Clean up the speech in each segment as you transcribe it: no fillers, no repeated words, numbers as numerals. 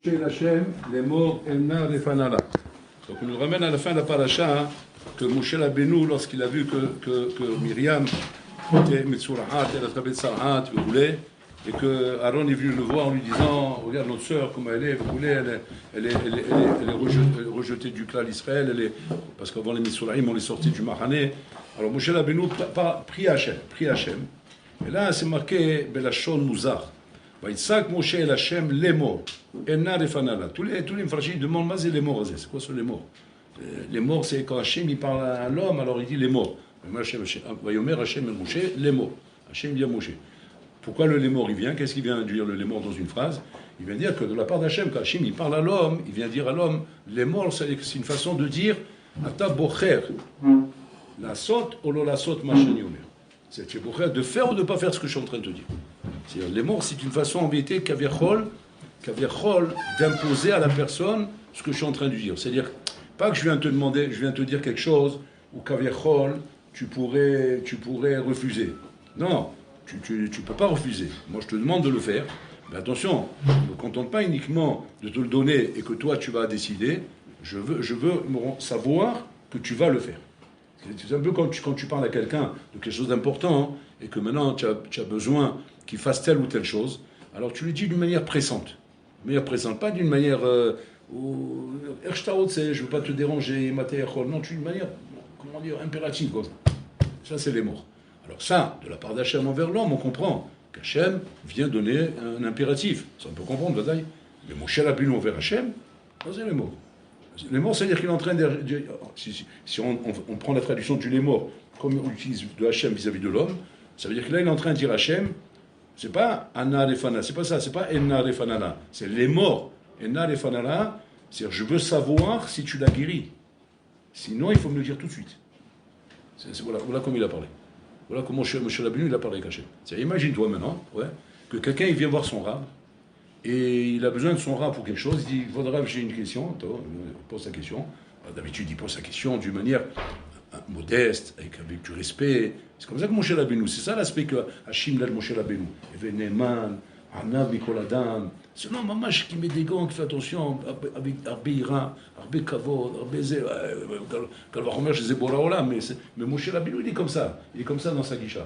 Chez Hachem, les morts, Elna Refanala. Donc on nous ramène à la fin de la paracha que Moshe Rabbeinu, lorsqu'il a vu que Myriam était Metzourahat, elle a attrapé de Sarahat, vous voulez, et que Aaron est venu le voir en lui disant, regarde notre sœur, comment elle est, vous voulez, elle est rejetée du clan d'Israël, parce qu'avant les Metzourahim, on les sortit du Mahané. Alors Moshe Rabbeinu prie Hachem. Et là, c'est marqué Belashon Mouzar. Vaïtsak Moshe el Hachem les morts. Enna refanala. Tous les mfarshim demandent mais les morts. C'est quoi sur les morts? Les morts, c'est quand Hachem il parle à l'homme, alors il dit les morts. Vayomer Hachem el Moshe les morts. Hachem dit à Moshe. Pourquoi le les morts il vient? Qu'est-ce qu'il vient dire le les morts dans une phrase? Il vient dire que de la part d'Hachem, quand Hachem il parle à l'homme, il vient dire à l'homme les morts, c'est une façon de dire Ata bocher. La saute ou la saute machin yomer. C'est de faire ou de ne pas faire ce que je suis en train de te dire. C'est-à-dire, les morts, c'est une façon en vérité qu'Aviachol d'imposer à la personne ce que je suis en train de dire. C'est-à-dire, pas que je viens te demander, je viens te dire quelque chose ou qu'Aviachol, tu pourrais refuser. Non, tu ne peux pas refuser. Moi, je te demande de le faire. Mais attention, je ne me contente pas uniquement de te le donner et que toi, tu vas décider. Je veux savoir que tu vas le faire. C'est un peu quand tu parles à quelqu'un de quelque chose d'important hein, et que maintenant tu as besoin qu'il fasse telle ou telle chose, alors tu lui dis d'une manière pressante. Pas d'une manière je ne veux pas te déranger, non, tu d'une manière, comment dire, impérative. Comme ça. Ça, c'est les morts. Alors ça, de la part d'Hachem envers l'homme, on comprend qu'Hachem vient donner un impératif. Ça, on peut comprendre, bataille. Mais Moshe Rabbeinu envers Hachem, ça, c'est les morts. Les morts, c'est-à-dire qu'il est en train de... Si on prend la traduction du les morts, comme on utilise de Hachem vis-à-vis de l'homme, ça veut dire que là, il est en train de dire Hachem, c'est pas Anna Refana, c'est pas ça, c'est pas Enna Refanala, c'est les morts. Enna Refanala, c'est-à-dire je veux savoir si tu l'as guéri. Sinon, il faut me le dire tout de suite. Voilà comme il a parlé. Voilà comment Moshe Rabbeinu, il a parlé avec Hachem. Imagine-toi maintenant que quelqu'un, il vient voir son rab, et il a besoin de son rab pour quelque chose. Il dit, votre rab, j'ai une question. Toi, pose sa question. D'habitude, il pose sa question d'une manière modeste, avec du respect. C'est comme ça que Moshe Rabbeinu, c'est ça l'aspect que Hachim l'a de Moshe Rabbeinu. Il veut Neman, Anav, Mikol Adam. C'est non, mamash qui met des gants, qui fait attention, avec Arbe Ira, Arbe Kavod, Arbe Zé, Kalvachomer, je sais Bora mais Moshe Rabbeinu, il est comme ça. Il est comme ça dans sa guicha.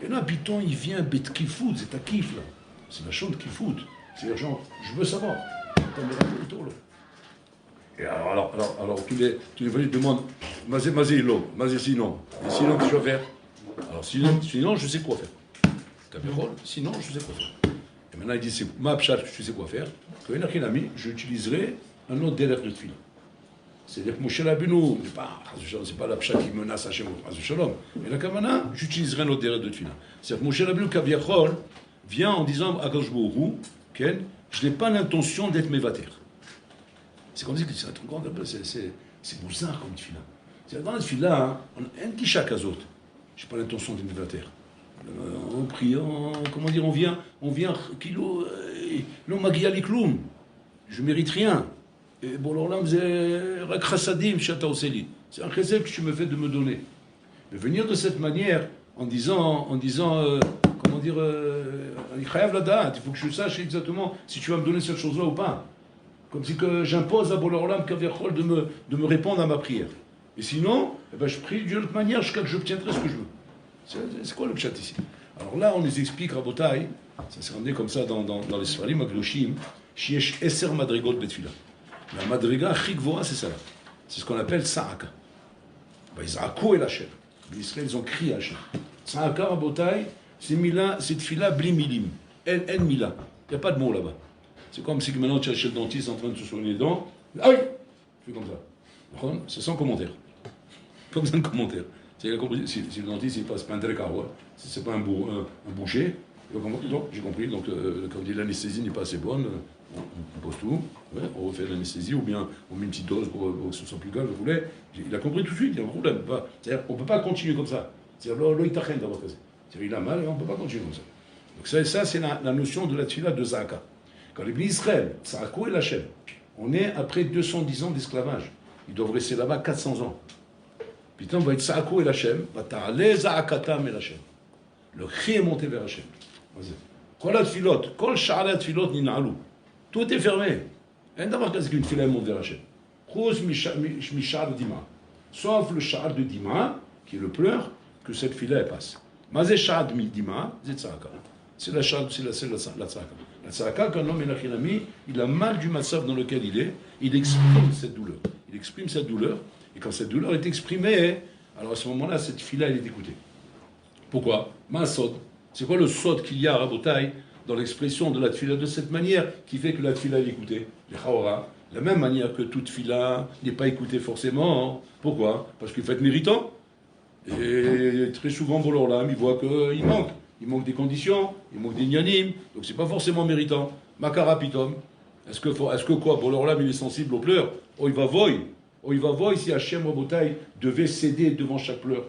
Et là, Piton, il vient, bet kifout, c'est ta kiff, là. C'est la chante kifout. C'est genre, je veux savoir. Et alors tous les voyous demandent, mazé sinon. Et sinon, qu'est-ce que je vais faire? Alors sinon, je sais quoi faire. Sinon, je sais quoi faire. Et maintenant, il dit, c'est ma pchat, je sais quoi faire. Quand il y en a qui l'a mis, j'utiliserai un autre délai de fil. C'est-à-dire que Moshe Rabbeinu, c'est pas la pchat qui menace Hachem ou Shalom. Et là, maintenant, j'utiliserai un autre délai de fil. C'est-à-dire que Moshe Rabbeinu, Kaviachol, vient en disant à Akadosh Baruch Hu, je n'ai pas l'intention d'être mévater. C'est comme si c'est bizarre comme tefila. C'est dans la tefila, on a un kisha kazot. Je n'ai pas l'intention d'être mévater. On prie, comment dire, on vient, kilo, non magia likloum. Je ne mérite rien. Et bon, alors là, c'est rak chassadim shata oseli. C'est un chesed que tu me fais de me donner. Mais venir de cette manière, en disant, comment dire, il faut que je sache exactement si tu vas me donner cette chose-là ou pas. Comme si que j'impose à Bola Kaviachol de me répondre à ma prière. Et sinon, je prie d'une autre manière jusqu'à que j'obtiendrai ce que je veux. C'est quoi le chat ici? Alors là, on les explique, Rabotai, ça s'est ramené comme ça dans les Sfarim, Agloshim, Shiesh Eser Madrigot Betfila. La Madriga Chikvoa, c'est ça là. C'est ce qu'on appelle Saaka. Ils ont et Hachem. Les Israéliens, ils ont crié à Hachem. Saaka, Rabotai, c'est Tfila Bli Milim. En Mila. Il n'y a pas de mots là-bas. C'est comme si maintenant tu es chez le dentiste en train de se soigner les dents. Ah oui! Tu fais comme ça. C'est sans commentaire. Pas besoin de commentaire. Si le dentiste il passe pas un tel carreau, si c'est pas un boucher, j'ai compris. Donc, quand on dit l'anesthésie n'est pas assez bonne, on pose tout, on refait l'anesthésie, ou bien on met une petite dose pour que ce soit plus calme, je voulais. Il a compris tout de suite, il y a un problème. C'est-à-dire qu'on ne peut pas continuer comme ça. C'est-à-dire, il a mal, on ne peut pas continuer comme ça. Donc ça c'est la notion de la tefila de Zaka. Quand les Israël, Saako et Hachem, on est après 210 ans d'esclavage. Ils doivent rester là-bas 400 ans. Putain, on va être Saako et Hachem, va ta'ale Zaakatam et Hachem. Le cri est monté vers Hachem. Kol la tefilot, kol sha'ala tefilot nina'alu. Tout est fermé. אין דבר כזה qu'une fila monte vers Hachem. חוץ משער דמעה. Sauf le sha'ar de dima, qui est le pleur, que cette fila elle passe. מה זה sha'ar de dima? זה צעקה. C'est la tzaka. La tzaka, quand l'homme est l'achirami, il a mal du matzav dans lequel il exprime cette douleur. Il exprime cette douleur, et quand cette douleur est exprimée, alors à ce moment-là, cette fila, elle est écoutée. Pourquoi? Ma'asod. C'est quoi le sod qu'il y a à Rabotai dans l'expression de la tfila de cette manière qui fait que la tfila est écoutée? Les chaora, la même manière que toute fila n'est pas écoutée forcément. Pourquoi? Parce qu'il faut être méritant. Et très souvent, Bolorlam, il voit qu'il manque. Il manque des conditions, il manque des nyanim, donc c'est pas forcément méritant. Makara pitom. Est-ce que quoi? Bolorlam, il est sensible aux pleurs. Oh, il va voy si Hachem Rabotai devait céder devant chaque pleur.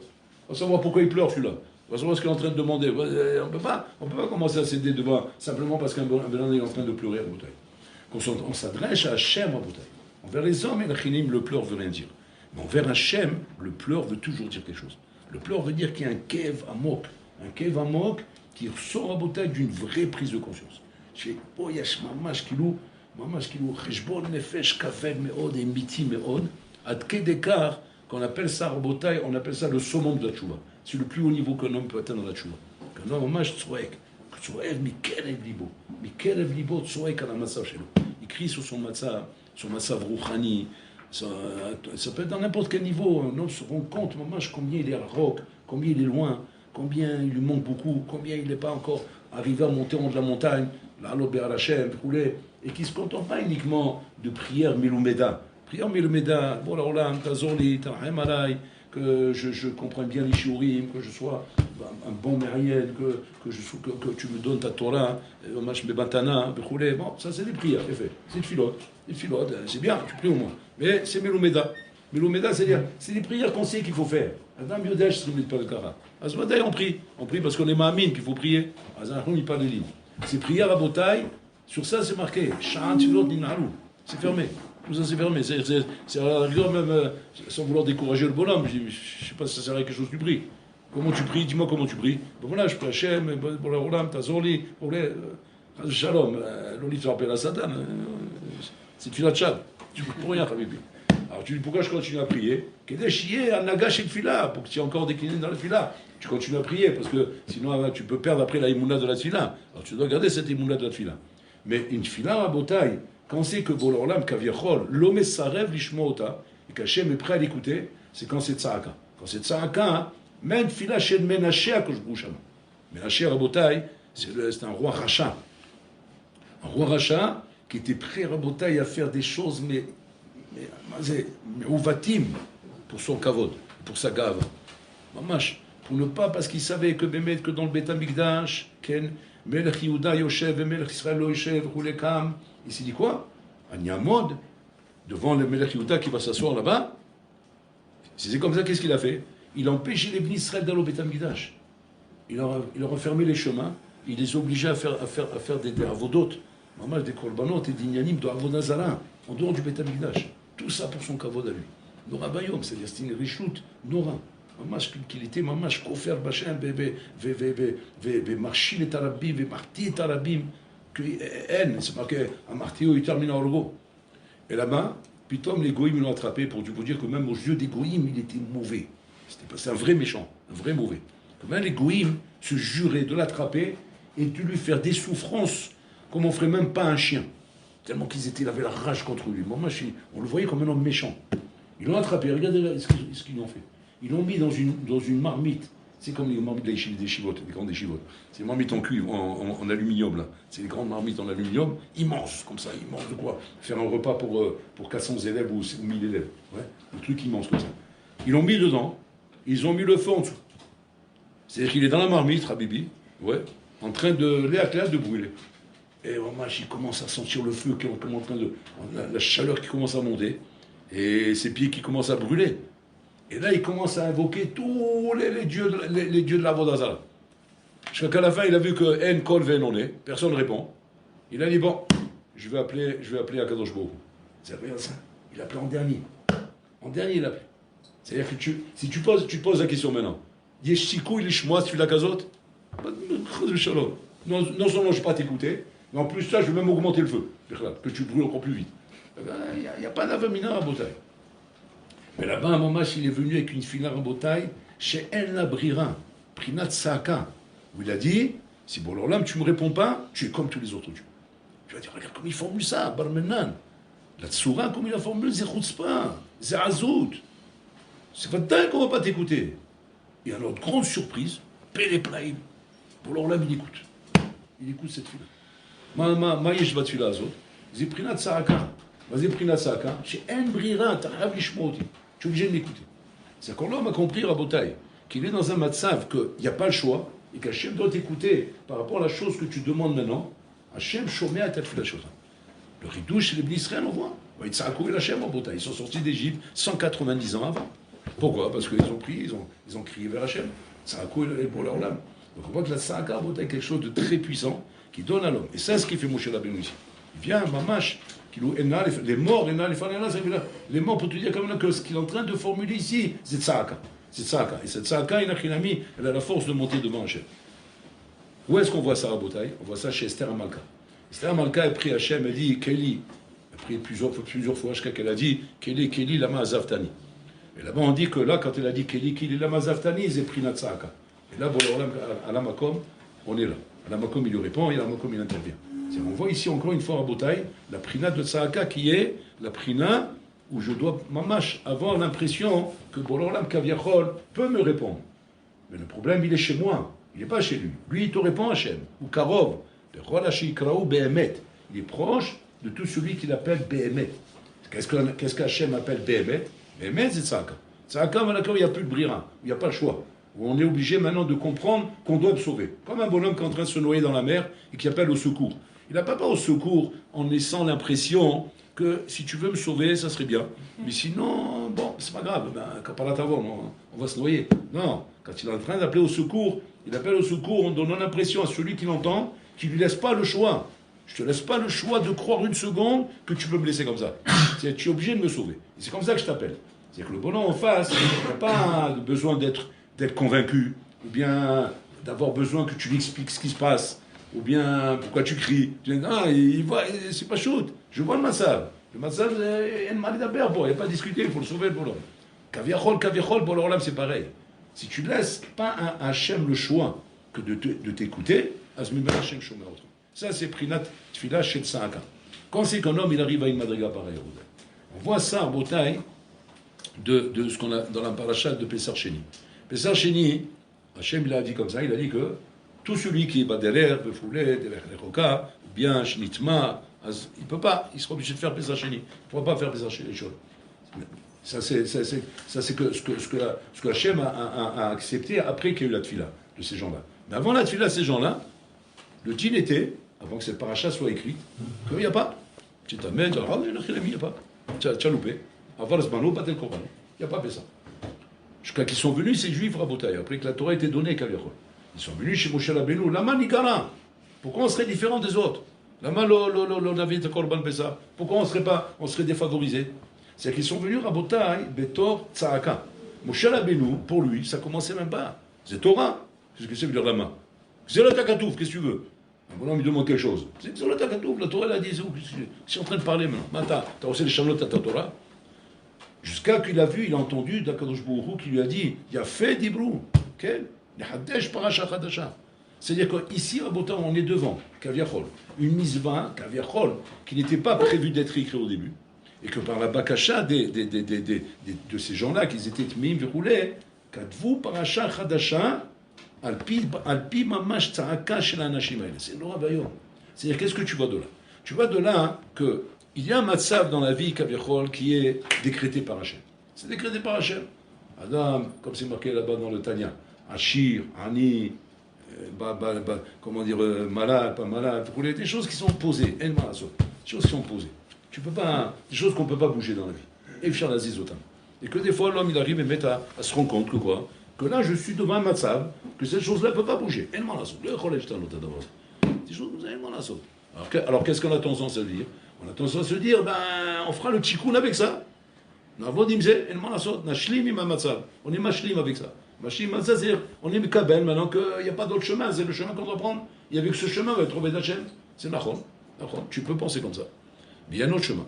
On va savoir pourquoi il pleure celui-là. On va savoir ce qu'il est en train de demander. On peut pas commencer à céder devant simplement parce qu'un Bénin est en train de pleurer à Rabotai. Quand on s'adresse à Hachem Rabotai. Envers les hommes et la chinim, le pleur veut rien dire. Mais envers Hachem, le pleur veut toujours dire quelque chose. Le pleur veut dire qu'il y a un kev amok. Un kev amok qui ressort à Rabotai d'une vraie prise de conscience. Je fais, oh, yash mamash kilou, cheshbon nefesh kaved meod et miti meod, ad kedekar, qu'on appelle ça Rabotai, on appelle ça le summum de la tchouva. C'est le plus haut niveau qu'un homme peut atteindre dans la tchouva. Qu'un homme mamash tzroek, tzroek mikerev libo, tzroek ala matzav shelo. Il crie sur son matzav rouchani. Ça peut être dans n'importe quel niveau. Un homme se rend compte, mamash, combien il est à roc, combien il est loin, combien il lui manque beaucoup, combien il n'est pas encore arrivé à monter en haut de la montagne, là, l'Ober Hachem, et qui ne se contente pas uniquement de prière Miloumeda. Prière Miloumeda, bon, alors là, Tazorli, Tarhem Alay, que je comprenne bien les shiurim, que je sois un bon mariel, que tu me donnes ta Torah, Mash Mebantana, bon, ça c'est des prières, c'est une filote, c'est bien, tu pries au moins. Mais c'est Miloumeda. Miloumeda, c'est-à-dire, c'est des prières qu'on sait qu'il faut faire. Adam Yodesh, c'est le Kara. À ce moment-là, on prie parce qu'on est ma'amine qu'il faut prier. On n'y parle de ligne. Ces prières à Botaï, sur ça c'est marqué. C'est fermé. Tout ça c'est fermé. C'est à la rigueur même, sans vouloir décourager le bonhomme. Je ne sais pas si ça sert à quelque chose du prix. Comment tu pries? Dis-moi comment tu pries. Ben voilà, je prie Hachem, pour la Rolam, Tazorli, pour les Shalom, l'olive se rappelle à Satan. C'est une tchad. Tu ne peux rien, Habibi. Alors tu dis pourquoi je continue à prier? Kedesh à Nagash et le fila, pour que tu aies encore décliné dans le fila. Tu continues à prier parce que sinon tu peux perdre après la immouna de la tfila. Alors tu dois garder cette immouna de la tfila. Mais une tfila à Botaï, quand c'est que Bolorlam Kaviachol, l'homme s'arrête l'ishmoota, et qu'Hachem est prêt à l'écouter, c'est quand c'est tzahaka. Quand c'est tzahaka, même tfila chez Menaché à Koshboucham. Menaché à Botaï, c'est un roi rachat. Un roi rachat qui était prêt à Botaï à faire des choses, mais ouvatim pour son kavod, pour sa gave. Mamash, pour ne pas, parce qu'il savait que dans le Beth Amikdash, Ken, Melech Yehuda Yoshev et Melech Israël Yoshev, Roulekam, il s'est dit quoi? Un Yamod, devant le Melech Yehuda qui va s'asseoir là-bas. C'est comme ça, qu'est-ce qu'il a fait? Il a empêché les Bnei Israël d'aller au Beth Amikdash. Il leur a fermé les chemins, il les obligeait à faire des avodotes, mamash, des korbanot et des inyanim de avodazara, en dehors du Beth Amikdash. Tout ça pour son kavod à lui. Nora Bayom, c'est-à-dire c'était une richout, Nora. Mamash, qu'il était mamash, kofer bachem, marchil et arabim, marti et arabim, que haine, c'est marqué, un martio, il termine en logo. Et là-bas, pitom, les goïms l'ont attrapé pour vous dire que même aux yeux des goïms, il était mauvais. C'est un vrai méchant, un vrai mauvais. Que même les goïms se juraient de l'attraper et de lui faire des souffrances comme on ferait même pas un chien. Tellement qu'ils avaient la rage contre lui. On le voyait comme un homme méchant. Ils l'ont attrapé, regardez là, ce qu'ils ont fait. Ils l'ont mis dans une marmite. C'est comme les marmites des chivotes, des grandes chivotes. C'est des marmites en cuivre, en aluminium, là. C'est des grandes marmites en aluminium, immenses, comme ça, immenses de quoi faire un repas pour 400 élèves ou 1000 élèves. Ouais, un truc immense comme ça. Ils l'ont mis dedans, ils ont mis le feu en dessous. C'est-à-dire qu'il est dans la marmite, Habibi, ouais, en train de brûler. Et il commence à sentir le feu qui est en train de... La chaleur qui commence à monter, et ses pieds qui commencent à brûler. Et là, il commence à invoquer tous les dieux de la Vodazara. Jusqu'à qu'à la fin, il a vu que En Kol Ven on est, personne ne répond. Il a dit, bon, je vais appeler Akadosh Baruch Hu. C'est rien ça. Il a appelé en dernier. En dernier, il a appelé. C'est-à-dire que si tu poses la question maintenant, Yeshikou, il est chmois, tu la kazot, non seulement je ne vais pas t'écouter, mais en plus ça, je vais même augmenter le feu, que tu brûles encore plus vite. Il n'y a pas d'avamina à Botaï. Mais là-bas, un moment, il est venu avec une fila en Botaï, chez El Labrira, Prinat Saaka, où il a dit, si bon, alors là, tu ne me réponds pas, tu es comme tous les autres dieux. Tu vas dire, regarde comme il formule ça, Barmenan. La Tsoura, comme il a formulé, c'est Chutzpah, c'est Azout. C'est pas dingue qu'on ne va pas t'écouter. Et alors, grande surprise, Péléplaïm. Pour l'Orlam, il écoute. Il écoute cette fille-là. Ma yeshva tfila azot. Zeprinat Saaka. Zeprinat Saaka. Chez En Brira, t'arrives l'ishmoti. Tu es obligé de m'écouter. C'est quand l'homme a compris, Rabotai, qu'il est dans un matzav, qu'il n'y a pas le choix, et qu'Hachem doit t'écouter par rapport à la chose que tu demandes maintenant. Hachem chômé à ta tfila chose. Le ridouche, les Israël, on voit. Ils sont sortis d'Égypte 190 ans avant. Pourquoi? Parce qu'ils ont pris, ils ont crié vers Hachem. Tza'akou pour leur âme. Donc on voit que la Tza'aka est quelque chose de très puissant qui donne à l'homme. Et c'est ce qui fait Moshe Rabbeinu ici. Il vient, Mamash, les morts, les morts, pour te dire comme que ce qu'il est en train de formuler ici, c'est Tza'aka. C'est Tza'aka. Et cette Tza'aka, elle a la force de monter devant Hachem. Où est-ce qu'on voit ça à Botaï? On voit ça chez Esther Amalka. Esther Amalka a pris Hachem, elle dit, Kéli, elle a pris plusieurs fois, jusqu'à qu'elle a dit, Kéli, lama azavtani. Et là-bas, on dit que là, quand elle a dit Kéli, lama azavtani, ils ont pris Natsa'aka. Et là, à la Makom, on est là. À la Makom, il lui répond, et à la Makom, il intervient. On voit ici encore une fois à Botaï, la prina de Tza'aka qui est la prina où je dois, mamash, avoir l'impression que Bololam Kaviachol peut me répondre. Mais le problème, il est chez moi, il n'est pas chez lui. Lui, il te répond Hachem, ou Karov, de Cholashi Kraou Behemet. Il est proche de tout celui qu'il appelle Behemet. Qu'est-ce qu'Hachem appelle Behemet? Behemet, c'est Tza'aka. Tza'aka, il n'y a plus de brira, il n'y a pas le choix. Où on est obligé maintenant de comprendre qu'on doit le sauver. Comme un bonhomme qui est en train de se noyer dans la mer et qui appelle au secours. Il n'appelle pas au secours en laissant l'impression que si tu veux me sauver, ça serait bien. Mais sinon, bon, c'est pas grave, quand par la taverne, on va se noyer. Non, quand il est en train d'appeler au secours, il appelle au secours en donnant l'impression à celui qui l'entend qu'il ne lui laisse pas le choix. Je ne te laisse pas le choix de croire une seconde que tu peux me laisser comme ça. Tu es obligé de me sauver. Et c'est comme ça que je t'appelle. C'est-à-dire que le bonhomme en face, il n'a pas besoin d'être convaincu, ou bien d'avoir besoin que tu lui expliques ce qui se passe, ou bien pourquoi tu cries. Tu dis, ah, il voit, c'est pas shoot. Je vois le massav. Le massav, il y a une maladie d'abord, il n'y a pas à discuter, il faut le sauver le bonhomme. Kaviachol, bon, alors là, c'est pareil. Si tu laisses pas à Hachem le choix que de t'écouter, Azmimel Hachem Shomer. Ça, c'est Prinat Tfila Shet Tza'aka. Quand c'est qu'un homme, il arrive à une madriga pareille, on voit ça en Botaï de ce qu'on a dans la paracha de Pessar Sheni. Pessar Sheni, Hachem il a dit comme ça, il a dit que tout celui qui est Baderer, Befoulet, Lechoka, bien Shnitma, il ne peut pas, il sera obligé de faire Pessar Sheni. Il ne pourra pas faire Pessar Sheni. Ça, c'est ce que Hachem a accepté après qu'il y ait eu la tfila de ces gens-là. Mais avant la tfila de ces gens-là, le din était, avant que cette paracha soit écrite, qu'il n'y a pas. Tu t'amènes, tu il n'y a pas. Tu as loupé. Avant le Zmano, pas tel Korban. Il n'y a pas fait ça. Jusqu'à qu'ils sont venus, ces juifs, Rabotaï, après que la Torah a été donnée, ils sont venus chez Moshe Rabbeinu, Lama Nikara. Pourquoi on serait différent des autres? Lama l'Avit Korban Pessah. Pourquoi on serait défavorisé? C'est qu'ils sont venus Rabotaï, Betor Tza'aka. Moshe Rabbeinu, pour lui, ça commençait même pas. C'est Torah. Qu'est-ce que c'est veut dire Lama? C'est le Takatouf, qu'est-ce que tu veux? Un bonhomme, il demande quelque chose. C'est le Takatouf, la Torah, elle a dit, je suis en train de parler maintenant. Attends, t'as reçu les chanotes à ta Torah? Jusqu'à qu'il a vu, il a entendu d'Akadosh Baruch Hu qui lui a dit, il y a fait d'Ibrou, c'est-à-dire qu'ici, à Botan, on est devant, Kaviachol, une misva, Kaviachol, qui n'était pas prévue d'être écrite au début, et que par la bakasha de ces gens-là, qu'ils étaient tmim verroulés, Kadvu parasha chadasha, alpi mamash tza'aka shel anashim haele. C'est Nora Bayom. C'est-à-dire, qu'est-ce que tu vois de là? Tu vois de là que il y a un matzav dans la vie, Kaviachol, qui est décrété par Hachem. C'est décrété par Hachem. Adam, comme c'est marqué là-bas dans le Tanya, Achir, Ani, comment dire, malade, pas malade, des choses qui sont posées, des choses qui sont posées. Tu peux pas, des choses qu'on ne peut pas bouger dans la vie. Et faire la zizotam. Et que des fois, l'homme, il arrive et met à se rendre compte que quoi? Que là, je suis devant un matzav, que cette chose-là ne peut pas bouger. Des choses que vous avez mal à sauter. Alors qu'est-ce qu'on a tendance à dire? On a tendance à se dire, on fera le tikkun avec ça. On est mashlim avec ça. Mashlim, c'est-à-dire, on est mekabel maintenant qu'il n'y a pas d'autre chemin, c'est le chemin qu'on doit prendre. Il y avait que ce chemin, on va trouver d'Hachem. C'est nachon. Tu peux penser comme ça. Mais il y a un autre chemin.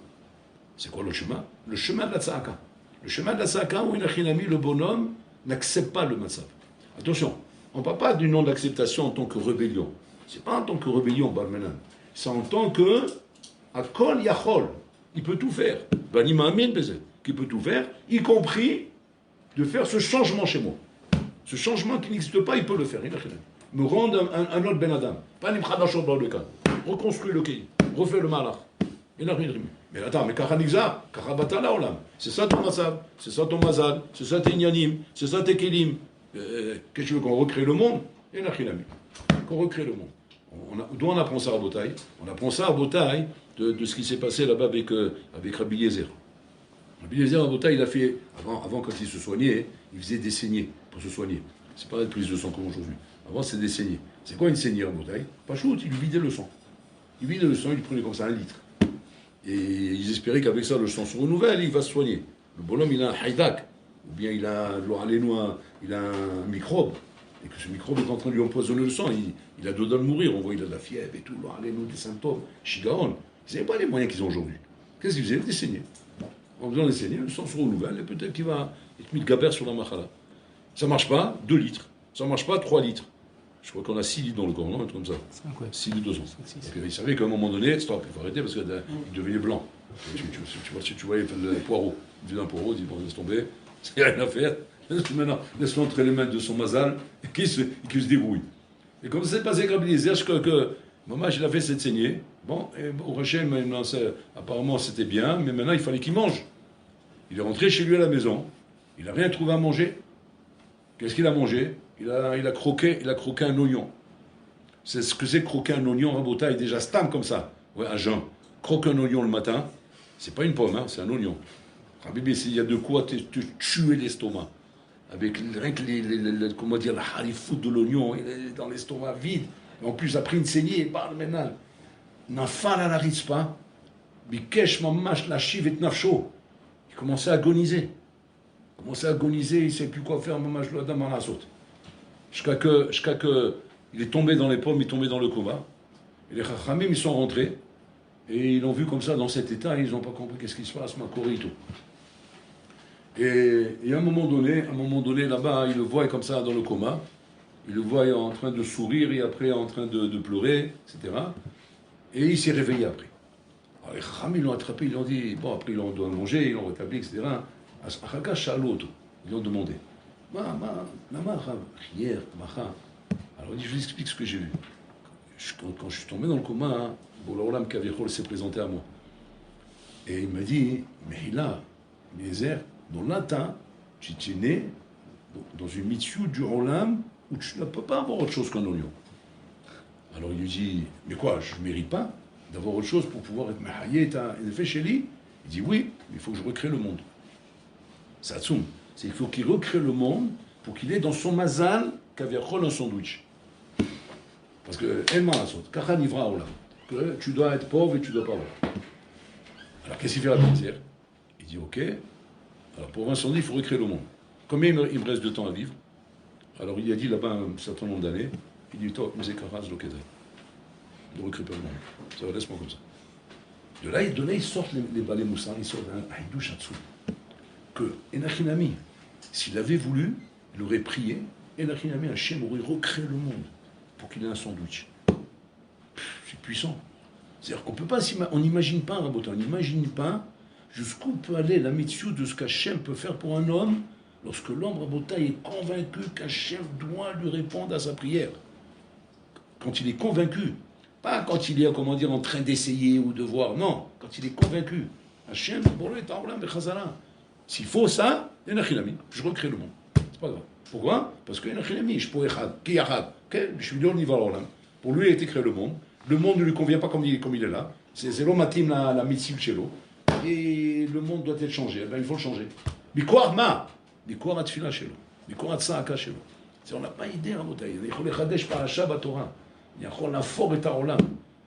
C'est quoi le chemin? Le chemin de la tzaka. Le chemin de la tzaka où le bonhomme n'accepte pas le matzav. Attention, on ne parle pas du nom d'acceptation en tant que rébellion. C'est pas en tant que rébellion, Barmenan. C'est en tant que Akol Yachol. Il peut tout faire. Bani Ma'amin, qu'il peut tout faire, y compris de faire ce changement chez moi. Ce changement qui n'existe pas, il peut le faire. Me rendre un autre Ben Adam. Pas une khadashot dans le cas. Reconstruire le pays. Refait le malach. Mais attends, mais Kachanigza, Kachabatala Olam. C'est ça ton Masav, c'est ça ton Mazal, c'est ça tes Nyanim, c'est ça tes Kelim. Qu'est-ce que tu veux qu'on recrée le monde? Et qu'on recrée le monde. D'où on apprend ça à Botaï? On apprend ça à Botaï de ce qui s'est passé là-bas avec Rabbi Yezer. Rabbi Yezer à Botaï, il a fait, avant quand il se soignait, il faisait des saignées pour se soigner. C'est pas la prise de sang comme aujourd'hui. Avant, c'est des saignées. C'est quoi une saignée à Botaï? Pas chaud, il vidait le sang. Il vidait le sang, il prenait comme ça 1 litre. Et ils espéraient qu'avec ça, le sang se renouvelle, il va se soigner. Le bonhomme, il a un haïdak, ou bien il a un microbe, et que ce microbe est en train de lui empoisonner le sang. Il a deux doigts de mourir, on voit il a de la fièvre et tout, des symptômes, chigaon. Ils n'avaient pas les moyens qu'ils ont aujourd'hui. Qu'est-ce qu'ils faisaient? Des saignées. En faisant des saignées, le sang se renouvelle, et peut-être qu'il va être mis de gaber sur la machala. Ça ne marche pas, 2 litres. Ça ne marche pas, 3 litres. Je crois qu'on a 6 litres dans le corps, non? Un truc comme ça. 5, ouais. 6 litres de sang. Il savait qu'à un moment donné, stop, il faut arrêter parce qu'il devenait blanc. Tu voyais le poireau. Il faisait un poireau, il dit, bon, laisse tomber, il n'y a rien à faire. Maintenant, laisse-le entre les mains de son mazal, et qu'il se débrouille. Et comme ça s'est passé avec Rabbi Eliezer, que maman, il a fait cette saignée. Bon, et au Hachem, apparemment, c'était bien, mais maintenant, il fallait qu'il mange. Il est rentré chez lui à la maison, il n'a rien trouvé à manger. Qu'est-ce qu'il a mangé? Il a croqué un oignon. C'est ce que c'est croquer un oignon, Rabota, est déjà stam comme ça. Ouais, à jeun. Croque un oignon le matin, c'est pas une pomme, hein, c'est un oignon. Rabbi, il y a de quoi te tuer l'estomac. Avec rien que comment dire, la harifout de l'oignon, il est dans l'estomac vide. Et en plus, après une saignée, il parle maintenant. Nafal à la rizpa, bikesh mamash la shiv et nafsho. Il commençait à agoniser. Il ne sait plus quoi faire, mamash le adam à la saute. Jusqu'à que il est tombé dans les pommes, il est tombé dans le coma. Et les chachamim, ils sont rentrés. Et ils l'ont vu comme ça, dans cet état, et ils n'ont pas compris qu'est-ce qui se passe, Makori et tout. Et à un moment donné, là-bas, il le voit comme ça dans le coma. Il le voit en train de sourire et après en train de pleurer, etc. Et il s'est réveillé après. Alors les chachamim, ils l'ont attrapé, ils l'ont dit, bon, après ils l'ont manger, ils l'ont rétabli, etc. Ils l'ont demandé. Alors il dit, je vous explique ce que j'ai vu. Quand je suis tombé dans le coma, Boulaoulam Kavichol s'est présenté à moi. Et il m'a dit, mais là, Mézer, dans l'atin, tu es né dans une mitzvah du Olam où tu ne peux pas avoir autre chose qu'un oignon. Alors il lui dit, mais quoi, je ne mérite pas d'avoir autre chose pour pouvoir être Mahaye et fait chez lui? Il dit, oui, mais il faut que je recrée le monde. Satsoum, c'est qu'il faut qu'il recrée le monde pour qu'il ait dans son mazal Kavichol un sandwich. Parce que, que tu dois être pauvre et tu ne dois pas avoir. Alors, qu'est-ce qu'il fait à plaisir? Il dit, ok, alors pour Vincent, il faut recréer le monde. Combien il me reste de temps à vivre? Alors, il a dit là-bas un certain nombre d'années, il dit, toi, Mzekaraz, l'Okeda. Ne recrée pas le monde. Ça va, laisse-moi comme ça. De là, ils sortent les balais moussins, ils sortent un haïdou shatsu. Que Enachinami, s'il avait voulu, il aurait prié, Enachinami, Hachem aurait recréé le monde pour qu'il ait un sandwich. C'est puissant. C'est-à-dire qu'on peut pas, on n'imagine pas, Rabotin, on n'imagine pas jusqu'où peut aller la mitzvah de ce qu'Hachem peut faire pour un homme lorsque l'homme, Rabotin, est convaincu qu'Hachem doit lui répondre à sa prière. Quand il est convaincu, pas quand il est, comment dire, en train d'essayer ou de voir, non, quand il est convaincu. Hachem, pour lui, est en blanc, s'il faut ça, je recrée le monde. C'est pas grave. Pourquoi? Parce que pour lui, il a été créé le monde. Le monde ne lui convient pas comme il est là. C'est l'homatim, la mitzvah chez l'eau. Et le monde doit être changé. Ben, il faut le changer. Mikor ma? Mikor atfila chez l'eau. Mikor atzaka chez l'eau. On n'a pas idée, Rabotai. Il faut les chadesh parasha batorah. Il y a la for et olam.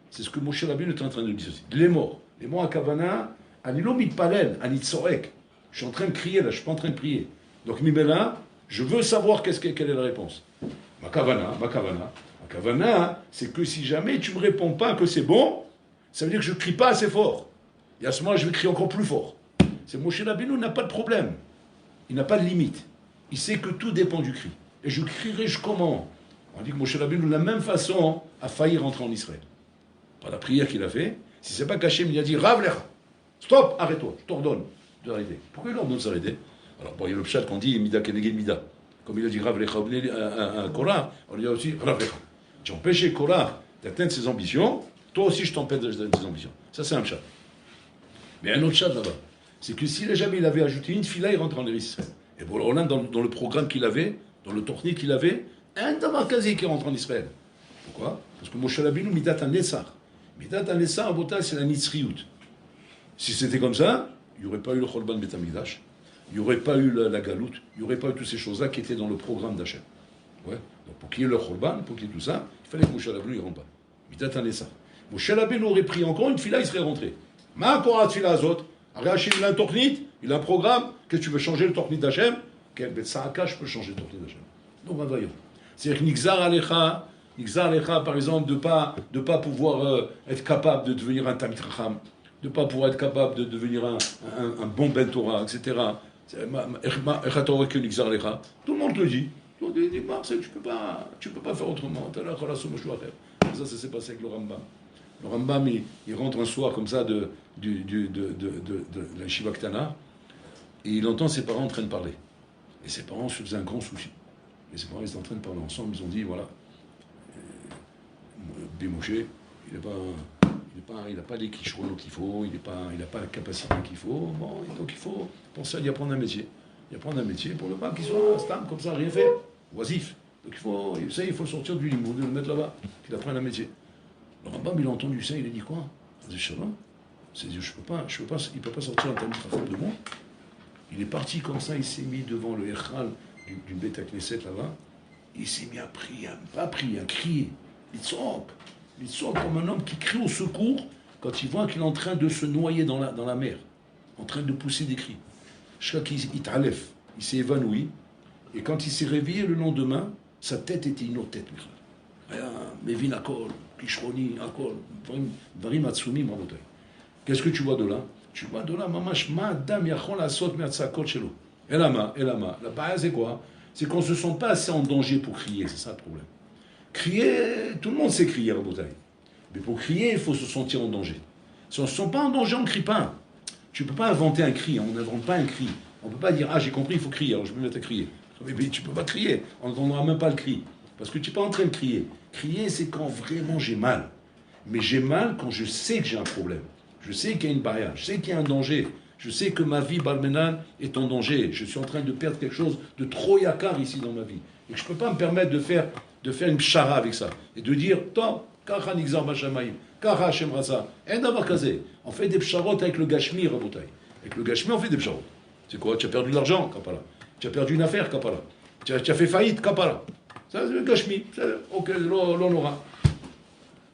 C'est ce que Moshe Rabbeinu est en train de dire aussi. Les morts. Les morts à Kavana, anilo mitpalel, anitzorek. Je suis en train de crier là, je suis pas en train de prier. Donc, Mibela, je veux savoir quelle est la réponse. Ma kavana, c'est que si jamais tu ne me réponds pas que c'est bon, ça veut dire que je ne crie pas assez fort. Et à ce moment-là, je vais crier encore plus fort. C'est Moshe Rabbeinu n'a pas de problème. Il n'a pas de limite. Il sait que tout dépend du cri. Et je crierai comment? On dit que Moshe Rabbeinu, de la même façon, a failli rentrer en Israël. Par la prière qu'il a fait, si c'est pas caché, il a dit Rav Lecha, stop, arrête-toi, je t'ordonne d'arrêter. Pourquoi il ordonne d'arrêter? Alors, bon, il y a le pshat qu'on dit Mida Keneged Mida. Comme il a dit Rav Lecha, un Korah, on lui a aussi Rav Lecha. Tu as empêché Korah d'atteindre ses ambitions, toi aussi je t'empêche d'atteindre tes ambitions. Ça, c'est un pshat. Mais un autre pshat là-bas, c'est que si jamais il avait ajouté une fila, il rentre en Israël. Et bon, là, dans le programme qu'il avait, dans le tourné qu'il avait, un Damarkazi qui rentre en Israël. Pourquoi? Parce que Moshe Rabbeinu midat an-nessar. Midat an-nessar, à Botaï, c'est la nitzriout. Si c'était comme ça, il n'y aurait pas eu le Chorban Bet Hamikdash, il n'y aurait pas eu la galoute, il n'y aurait pas eu toutes ces choses-là qui étaient dans le programme d'Hachem. Ouais. Donc pour qu'il y ait le Chorban, pour qu'il y ait tout ça, il fallait que Moshe Rabbeinu ne rentre pas. Midat an-nessar. Moshe Rabbeinu aurait pris encore une fila, il serait rentré. Ma Korah fila azot. Hachim, il a un tornit, il a un programme. Qu'est-ce que tu veux changer le tornit d'Hachem? Quel bet Saaka, je peux changer le tornit d'Hachem. Donc, voyons. C'est-à-dire que Nixar Alecha, par exemple, de pas pouvoir être capable de devenir un Tamid Chacham, de ne pas pouvoir être capable de devenir un bon Ben Torah, etc. Tout le monde te le dit. Tout le monde dit, Marcel, tu peux pas faire autrement. Ça s'est passé avec le Rambam. Le Rambam, il rentre un soir comme ça de la Shiva Ktana, et il entend ses parents en train de parler. Et ses parents se faisaient un grand souci. Et ses parents, ils étaient en train de parler ensemble, ils ont dit, voilà, Bimoshe, il n'a pas les kishronos qu'il faut, il n'a pas la capacité qu'il faut, bon, donc il faut penser à y apprendre un métier. Y apprendre un métier pour le pas qu'il soit stable, comme ça, rien faire, oisif. Donc il faut le sortir du limbo, de le mettre là-bas, qu'il apprenne un métier. Le Rambam, il a entendu ça, il a dit quoi? Il a dit, Shalom, il ne peut pas sortir un Talmid Chacham de moi. Il est parti comme ça, il s'est mis devant le Echal du Beth Knesset là-bas, il s'est mis à prier, à crier, Litzok comme un homme qui crie au secours quand il voit qu'il est en train de se noyer dans la mer, en train de pousser des cris. Jusqu'à qu'il il s'est évanoui, et quand il s'est réveillé le lendemain, sa tête était une autre tête. Mevin Akol, Kishroni, Akol, Varim Atsumi, Mabotai. Qu'est-ce que tu vois de là? Tu vois de là, Mamash, Ma Dam Yachon la Sot Meatzakot Shelo. Elama. La base, c'est quoi? C'est qu'on ne se sent pas assez en danger pour crier, c'est ça le problème. Crier, tout le monde sait crier, Rabotai. Mais pour crier, il faut se sentir en danger. Si on ne se sent pas en danger, on ne crie pas. Tu ne peux pas inventer un cri, on n'invente pas un cri. On ne peut pas dire, ah j'ai compris, il faut crier, alors je vais me mettre à crier. Mais tu ne peux pas crier, on n'entendra même pas le cri. Parce que tu n'es pas en train de crier. Crier, c'est quand vraiment j'ai mal. Mais j'ai mal quand je sais que j'ai un problème. Je sais qu'il y a une barrière, je sais qu'il y a un danger. Je sais que ma vie, Balmenan, est en danger. Je suis en train de perdre quelque chose de trop yakar ici dans ma vie. Et que je ne peux pas me permettre de faire une pshara avec ça. Et de dire, tant, kacha nixar bashamaim, kacha Hashem rasa, en davar kazé. On fait des psharot avec le gashmi, Rabotai. Avec le gashmi, on fait des psharot. C'est quoi? Tu as perdu de l'argent, kapala. Tu as perdu une affaire, kapala. Tu as fait faillite, kapala. Ça, c'est le gashmi. Ok, l'on aura.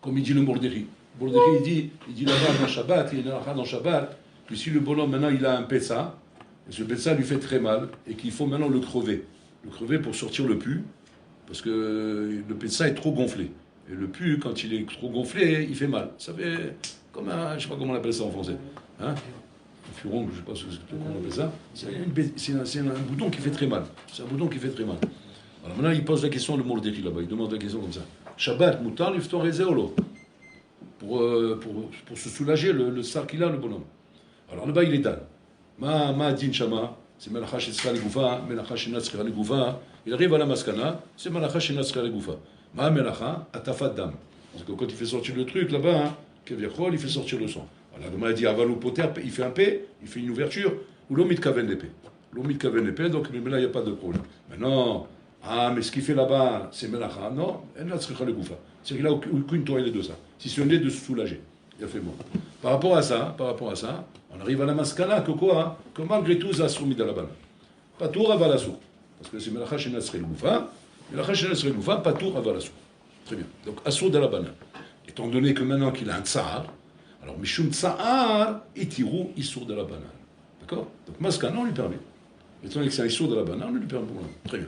Comme il dit le Mordéri. Mordéri, il dit là-bas dans Shabbat, il y a une dans Shabbat, que si le bonhomme, maintenant, il a un Pessa, et ce Pessa lui fait très mal, et qu'il faut maintenant le crever. Le crever pour sortir le pus, parce que le Pessa est trop gonflé. Et le pus, quand il est trop gonflé, il fait mal. Ça fait comme un, je ne sais pas comment on appelle ça en français. Hein? Un furon, je ne sais pas comment on appelle ça. C'est un bouton qui fait très mal. C'est un bouton qui fait très mal. Alors maintenant, il pose la question, le Mordéri là-bas, il demande la question comme ça. Shabbat, moutar, liftor et zéolo. Pour se soulager le sar qu'il a, le bonhomme. Alors là-bas, il est dan. Ma din shama, c'est melacha shetzra legoufa, melacha shenatzra legoufa. Il arrive à la maskana, c'est melacha shenatzra legoufa. Ma melacha, atafat dam. Parce que quand il fait sortir le truc là-bas, hein, il fait sortir le sang. Alors la dit avalou poter, il fait un P, il fait une ouverture, ou l'omit kaven l'épée. L'omit kaven l'épée, donc mais là, il n'y a pas de problème. Maintenant, mais ce qu'il fait là-bas, c'est melacha. Non, shenatzra legoufa. C'est qu'il a aucune toile de ça. Si ce n'est de se soulager. Il a fait bon. Par rapport à ça, on arrive à la maskana que quoi? Que malgré tout, ça se remet dans la banane. Pas tout avalassou. Parce que c'est melacha shenatzra legoufa. Melacha shenatzra legoufa, pas tout avalassou. Très bien. Donc, assour de la banane. Étant donné que maintenant qu'il a un tsar, alors mishum tsar, itirou, issour de la banane. D'accord? Donc, maskana, on lui permet. Étant donné que c'est un issour de la banane, on lui permet. Très bien.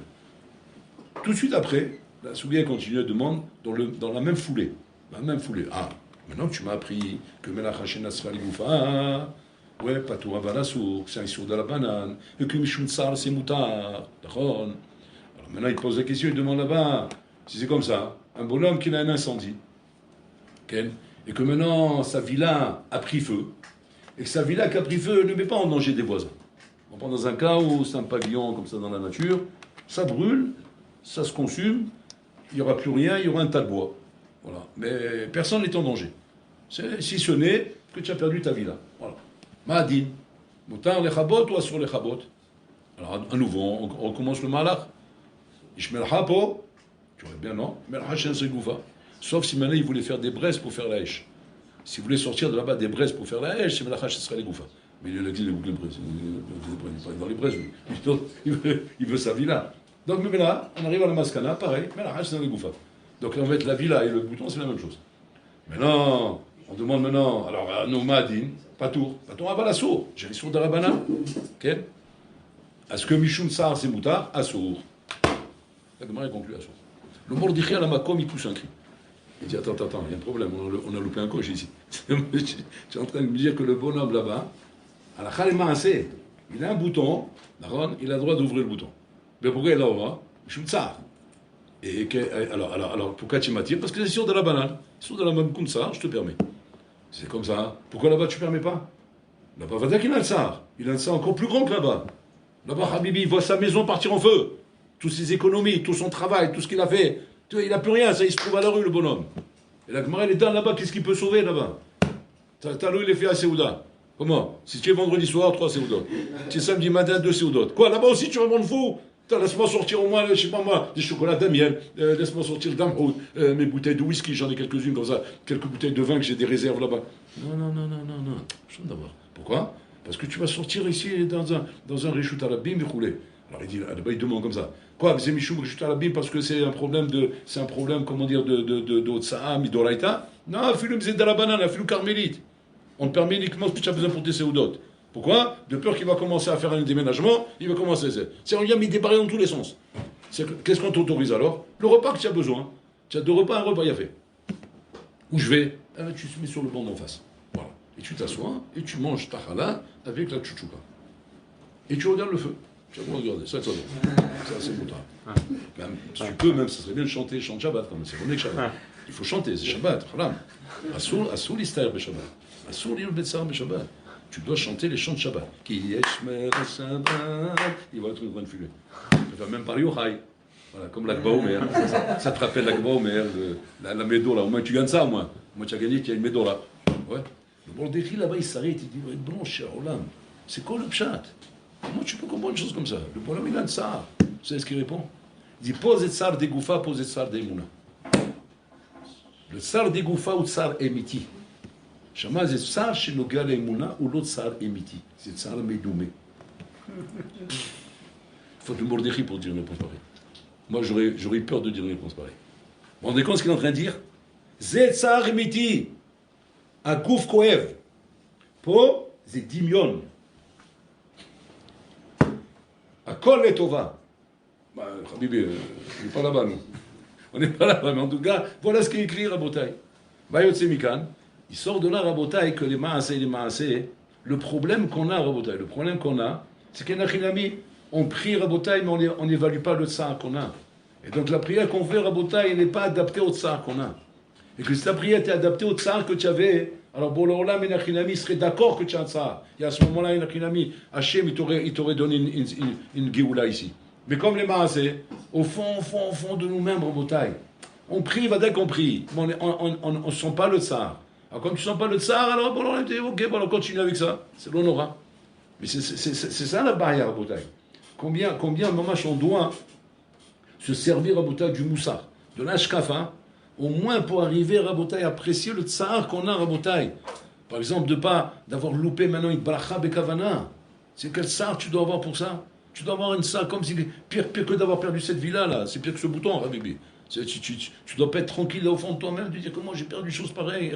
Tout de suite après, la Sougia continue, demande dans la même foulée. La même foulée. Maintenant tu m'as appris que Melach Hashem Nasra Ligoufa, ouais, Patour Avalassour, c'est un issour de la banane, et que Mishum Tsar c'est moutar, d'accord. Alors maintenant il pose la question, il demande là-bas, si c'est comme ça, un bonhomme qui a un incendie, okay, et que maintenant sa villa a pris feu, et que sa villa qui a pris feu ne met pas en danger des voisins. On prend dans un cas où c'est un pavillon comme ça dans la nature, ça brûle, ça se consume, il n'y aura plus rien, il y aura un tas de bois. Voilà. Mais personne n'est en danger. Si ce n'est que tu as perdu ta villa. Voilà. Ma'adin. Moutar les chabot ou asur les chabot. Alors à nouveau, on recommence le malach. Ishmel hapo, tu aurais bien non, mais Hachem c'est goufa. Sauf si maintenant il voulait faire des braises pour faire la hache. S'il voulait sortir de là-bas des braises pour faire la hache, c'est Melach Hachem serait les goufa. Mais il a dit les braises. Il dans les braises, il veut sa villa. Donc mais là, on arrive à la maskana, pareil, mais la hache c'est les goufa. Donc en fait, la villa et le bouton, c'est la même chose. Maintenant, on demande maintenant, alors, nos Madin, Patour Avalassour, j'ai les sourds de la banane. Ok. Est-ce que Mishum Tsar c'est moutar? Assour. La Gemara conclut Assour. Le Mordichi à la Makom, il pousse un cri. Il dit attends, il y a un problème, on a loupé un coche ici. Je suis en train de me dire que le bonhomme là-bas, à la Khalima assez, il a un bouton, d'accord, il a le droit d'ouvrir le bouton. Mais pourquoi il l'a ouvert? Mishum Tsar. Et alors, pourquoi tu m'attires? Parce que c'est sûr de la banane. Sûr de la banane comme ça, je te permets. C'est comme ça. Pourquoi là-bas tu ne permets pas? Là-bas, va dire qu'il a le tsar. Il a un tsar encore plus grand que là-bas. Là-bas, Habibi, il voit sa maison partir en feu. Toutes ses économies, tout son travail, tout ce qu'il a fait. Il n'a plus rien, ça, il se trouve à la rue, le bonhomme. Et la Gemara, elle est dans là-bas, qu'est-ce qu'il peut sauver là-bas? T'as l'eau, il est fait à Séouda. Comment? Si tu es vendredi soir, 3 Séoudot. Tu es samedi matin, 2 Séoudot. Quoi, là-bas aussi, tu vas me rendre fou? Laisse-moi sortir au moins, je sais pas moi, des chocolats d'amiel, laisse-moi sortir d'amroud, mes bouteilles de whisky, j'en ai quelques-unes comme ça, quelques bouteilles de vin que j'ai des réserves là-bas. Non. Je viens d'avoir. Pourquoi? Parce que tu vas sortir ici dans un Rishut Arabim et rouler. Alors il dit, là-bas il demande comme ça. Quoi, c'est Michoum Rishut Arabim parce que c'est un problème, comment dire, de Otsa'a, Midoraita? Non, filou c'est de la banane, filou carmélite. On te permet uniquement ce que tu as besoin pour tes séoudotes. Pourquoi? De peur qu'il va commencer à faire un déménagement, il va commencer. C'est on vient mis des barrières dans tous les sens. Qu'est-ce qu'on t'autorise alors? Le repas que tu as besoin. Tu as 2 repas, un repas, il y a fait. Où je vais? Tu te mets sur le banc d'en face. Voilà. Et tu t'assois et tu manges ta halal avec la tchouchouka. Et tu regardes le feu. Tu vas regarder. Ça c'est bon. Même, si tu peux, même, ça serait bien de chanter, chante Shabbat. C'est vrai que Shabbat. Il faut chanter, c'est Shabbat. Assour l'istère Shabbat. Assour l'ibetsar Shabbat. Tu dois chanter les chants de Shabbat. Qui Eshmer Shabbat. Il va être une grande fumée. Tu vas même parler au Haï. Voilà, comme l'Akba Omer. Ça te rappelle l'Akba Omer, la médo là. Au moins tu gagnes ça, au moins. Moi tu as gagné, tu as une médo là. Ouais. Le Bordéchi là-bas, il s'arrête, il dit bon, cher Olam, c'est quoi le pshat? Comment tu peux comprendre une chose comme ça? Le bonhomme, il a un tsar. Vous savez ce qu'il répond? Il dit pose et tsar des goufa, pose et tsar des mouna. Le tsar des goufa ou tsar emiti. Shama c'est tsar chez nos gars les mouna ou l'autre tsar emiti. C'est tsar medoumé. Il faut le Bordéchi pour dire une réponse pareille. Moi, j'aurais eu peur de dire une réponse pareille. Vous vous rendez compte ce qu'il est en train de dire? Zé tsar emiti. Un kouf koev. Po, c'est dimion. À kol et tova. Habibi, on n'est pas là-bas, nous. On n'est pas là-bas, mais en tout cas, voilà ce qu'il écrit Rabotai. Bayot Semikan, il sort de là, Rabotai, que les maasé, le problème qu'on a, Rabotai, c'est qu'Enachinami, on prie Rabotai, mais on n'évalue pas le tsar qu'on a. Et donc la prière qu'on fait, Rabotai, elle n'est pas adaptée au tsar qu'on a. Et que si ta prière était adaptée au tsar que tu avais, alors Bola Enachinami serait d'accord que tu as un tsar. Et à ce moment-là, Enachinami, Hachem, il t'aurait donné une Géoula ici. Mais comme les maasé, au fond de nous-mêmes, Rabotai, on prie, va dès qu'on prie, mais on ne sent pas le tsar. Alors quand tu ne sens pas le tsar, alors bon, on dit ok, bon, on continue avec ça, c'est l'honorat. Mais c'est ça la barrière, Rabotai. Combien mamash, on doit se servir, Rabotai, du moussar, de l'ashkafa, au moins pour arriver, Rabotai, à apprécier le tsar qu'on a, Rabotai. Par exemple, d'avoir loupé maintenant une bracha bekavana. C'est quel tsar tu dois avoir pour ça? Tu dois avoir une tsar comme si pire que d'avoir perdu cette villa-là. C'est pire que ce bouton, Rabibi. Tu dois pas être tranquille là au fond de toi-même, de dire comment j'ai perdu des choses pareilles,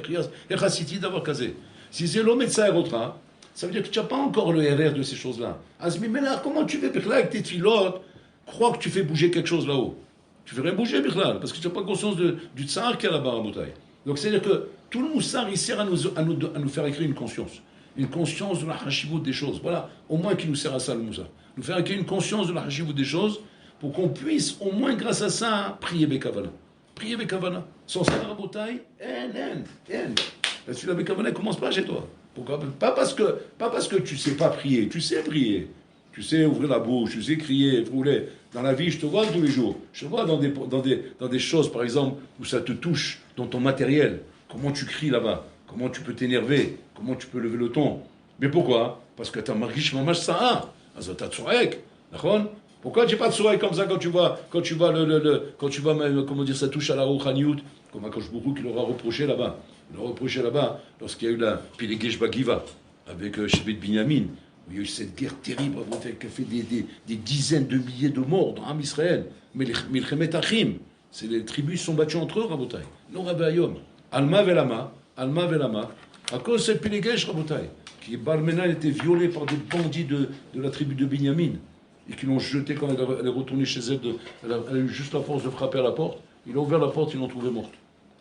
et Chassiti d'avoir casé. Si c'est l'homme et ça erotra, ça veut dire que tu n'as pas encore le RR de ces choses-là. Azmi, mais là, comment tu fais, Birla, avec tes filotes, crois que tu fais bouger quelque chose là-haut? Tu fais rien bouger, Birla, parce que tu n'as pas conscience du tsar qu'il y a là-bas en bouteille. Donc c'est-à-dire que Tout le moussar, il sert à nous faire écrire une conscience. Une conscience de la hashivut des choses. Voilà, au moins qui nous sert à ça, le moussar. Nous faire écrire une conscience de la hashivut des choses pour qu'on puisse, au moins grâce à ça, prier Bekavana. Prier Bekavana. Sans ça, Rabotai, la suite de Bekavana ne commence pas chez toi. Pourquoi? Pas parce que tu ne sais pas prier. Tu sais prier. Tu sais ouvrir la bouche, tu sais crier, rouler. Dans la vie, je te vois tous les jours. Je te vois dans des choses, par exemple, où ça te touche, dans ton matériel. Comment tu cries là-bas? Comment tu peux t'énerver? Comment tu peux lever le ton? Mais pourquoi? Parce que tu as marqué mamash sa'a. Azota tsorek. D'accord? Pourquoi tu n'es pas tsorek comme ça quand tu vois comment dire, ça touche à la rouchaniout, comme Akash Bourou qui leur a reproché là-bas. Il leur a reproché là-bas, lorsqu'il y a eu la Pilegesh Bagiva, avec Shebet Binyamin. Il y a eu cette guerre terrible qui a fait des dizaines de milliers de morts dans Am Israël. Mais Milchemet Achim, c'est les tribus sont battues entre eux, Rabotai. Non, Rabbi Ayom. Alma Velama, à cause de cette Pilegesh, Rabotai, qui Balmena était violée par des bandits de la tribu de Binyamin, et qui l'ont jetée quand elle est retournée chez elle. Elle a eu juste la force de frapper à la porte. Ils ont ouvert la porte, ils l'ont trouvée morte.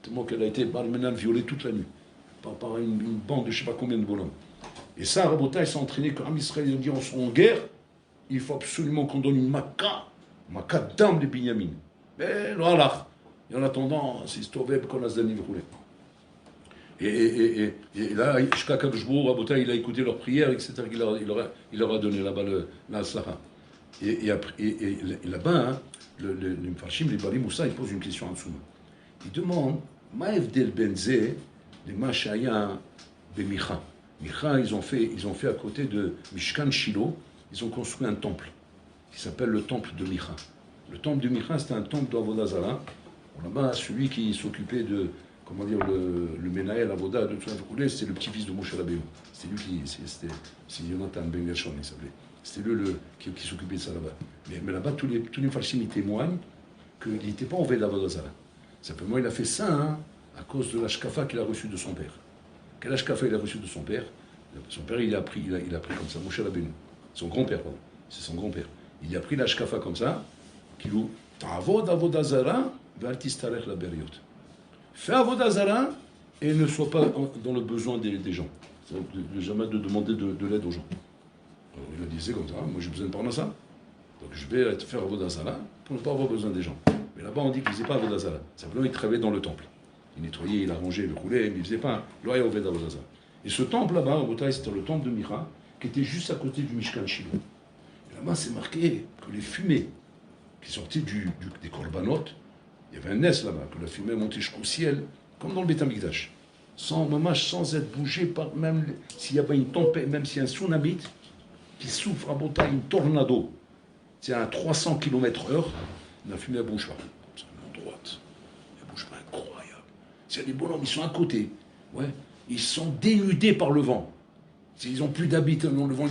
Tellement qu'elle a été Balmena violée toute la nuit, par une bande de je ne sais pas combien de bonhommes. Et ça, Rabotai s'est entraîné quand Israël a dit on sera en guerre, il faut absolument qu'on donne une maka d'âme de Binyamin. Mais là, et en attendant, c'est Stoveb qu'on a zani roulé. Et là, jusqu'à Kabjbourg, Rabotai, il a écouté leurs prières, etc. Il leur a donné là-bas la Sahara. Et là-bas, hein, les Mfarshim, les Bali Moussa, ils posent une question en dessous. Ils demandent Maëv del Benze, les Machaya Bemicha. Micha, ils ont fait à côté de Mishkan Shiloh, ils ont construit un temple qui s'appelle le temple de Micha. Le temple de Micha, c'était un temple d'Avodah Zarah. Là-bas, celui qui s'occupait de, comment dire, le Menaël, Avodah, de tout ça, c'était le petit-fils de Moshe Rabbeinu. C'était lui c'est Jonathan Ben Gershon, il s'appelait. C'était lui qui s'occupait de ça là-bas. Mais là-bas, tous les Farshim, ils témoignent qu'il n'était pas en veille d'Avodah Zarah. Simplement, il a fait ça à cause de l'ashkafa qu'il a reçu de son père. Quel ashkafa il a reçu de son père? Son père, il a pris comme ça, Moshe Rabbeinu. Son grand-père, pardon. C'est son grand-père. Il a pris l'ashkafa comme ça, qui lui Ta'avod avodah zara, ve'al tistarech la beriot. Fais avodah zara et ne sois pas dans le besoin des gens. Jamais de demander de l'aide aux gens. Alors, il a dit, c'est comme ça, moi j'ai besoin de parler à ça. Donc je vais faire avodah zara pour ne pas avoir besoin des gens. Mais là-bas, on dit qu'il ne faisait pas avodah zara. Simplement, il travaillait dans le temple. Il nettoyait, il arrangeait, il roulait, mais il ne faisait pas l'oya oved avodah zara. Et ce temple là-bas, au Botaï, c'était le temple de Micha, qui était juste à côté du Mishkan Shiloh. Et là-bas, c'est marqué que les fumées qui sortaient des korbanot, il y avait un nez là-bas, que la fumée montait jusqu'au ciel, comme dans le Beth Amikdash, sans être bougé par même s'il y avait une tempête, même s'il y a un tsunami qui souffre à Botaï, une tornado, c'est à 300 km/h, la fumée ne bouge pas. C'est à droite. Elle ne bouge pas, incroyable. C'est des bonhommes, ils sont à côté. Ouais. Ils sont dénudés par le vent. Ils n'ont plus d'habit, le vent,